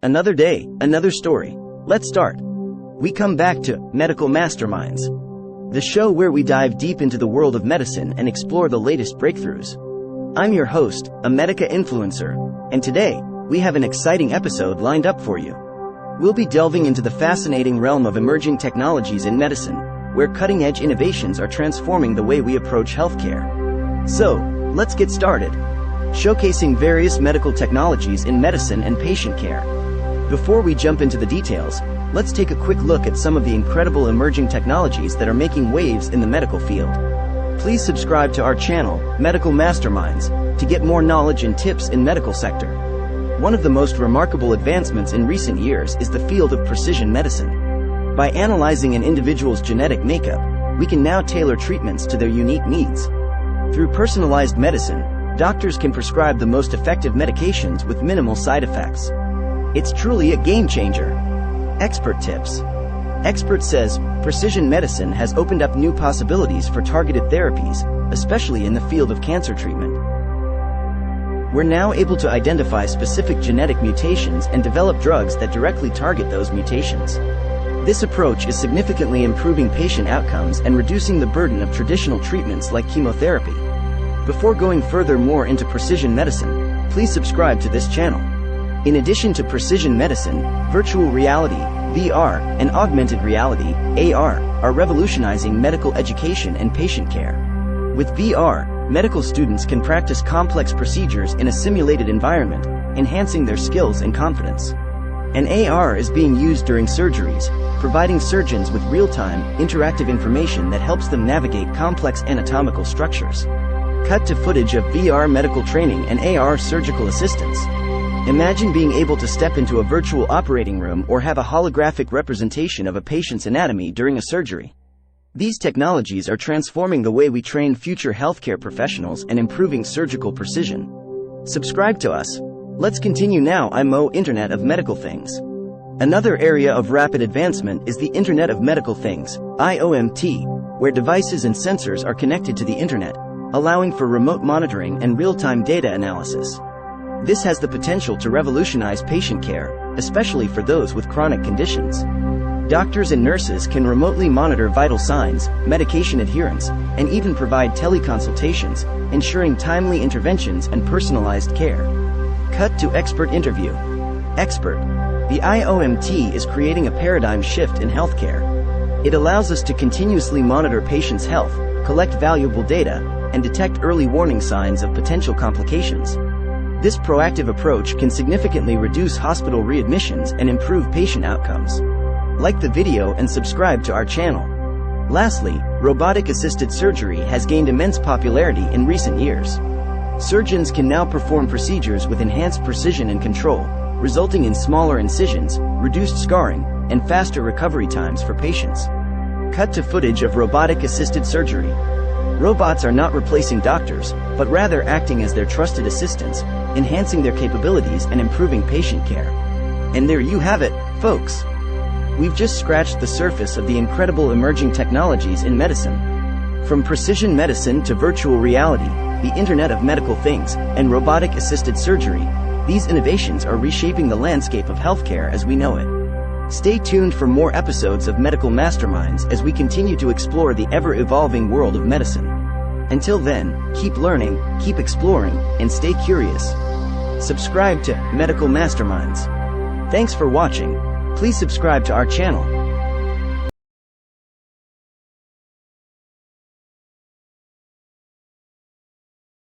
Another day, another story. Let's start. We come back to Medical Masterminds, the show where we dive deep into the world of medicine and explore the latest breakthroughs. I'm your host, a Medica influencer, and today, we have an exciting episode lined up for you. We'll be delving into the fascinating realm of emerging technologies in medicine, where cutting-edge innovations are transforming the way we approach healthcare. So, let's get started. Showcasing various medical technologies in medicine and patient care. Before we jump into the details, let's take a quick look at some of the incredible emerging technologies that are making waves in the medical field. Please subscribe to our channel, Medical Masterminds, to get more knowledge and tips in medical sector. One of the most remarkable advancements in recent years is the field of precision medicine. By analyzing an individual's genetic makeup, we can now tailor treatments to their unique needs. Through personalized medicine, doctors can prescribe the most effective medications with minimal side effects. It's truly a game changer. Expert tips. Expert says, precision medicine has opened up new possibilities for targeted therapies, especially in the field of cancer treatment. We're now able to identify specific genetic mutations and develop drugs that directly target those mutations. This approach is significantly improving patient outcomes and reducing the burden of traditional treatments like chemotherapy. Before going further into precision medicine, please subscribe to this channel. In addition to precision medicine, virtual reality, VR, and augmented reality, AR, are revolutionizing medical education and patient care. With VR, medical students can practice complex procedures in a simulated environment, enhancing their skills and confidence. And AR is being used during surgeries, providing surgeons with real-time, interactive information that helps them navigate complex anatomical structures. Cut to footage of VR medical training and AR surgical assistance. Imagine being able to step into a virtual operating room or have a holographic representation of a patient's anatomy during a surgery. These technologies are transforming the way we train future healthcare professionals and improving surgical precision. Subscribe to us. Let's continue now. Internet of Medical Things. Another area of rapid advancement is the Internet of Medical Things, IoMT, where devices and sensors are connected to the Internet, allowing for remote monitoring and real-time data analysis. This has the potential to revolutionize patient care, especially for those with chronic conditions. Doctors and nurses can remotely monitor vital signs, medication adherence, and even provide teleconsultations, ensuring timely interventions and personalized care. Cut to expert interview. Expert. The IoMT is creating a paradigm shift in healthcare. It allows us to continuously monitor patients' health, collect valuable data, and detect early warning signs of potential complications. This proactive approach can significantly reduce hospital readmissions and improve patient outcomes. Like the video and subscribe to our channel. Lastly, robotic-assisted surgery has gained immense popularity in recent years. Surgeons can now perform procedures with enhanced precision and control, resulting in smaller incisions, reduced scarring, and faster recovery times for patients. Cut to footage of robotic-assisted surgery. Robots are not replacing doctors, but rather acting as their trusted assistants, enhancing their capabilities and improving patient care. And there you have it, folks. We've just scratched the surface of the incredible emerging technologies in medicine. From precision medicine to virtual reality, the Internet of Medical Things, and robotic-assisted surgery, these innovations are reshaping the landscape of healthcare as we know it. Stay tuned for more episodes of Medical Masterminds as we continue to explore the ever-evolving world of medicine. Until then, keep learning, keep exploring, and stay curious. Subscribe to Medical Masterminds. Thanks for watching. Please subscribe to our channel.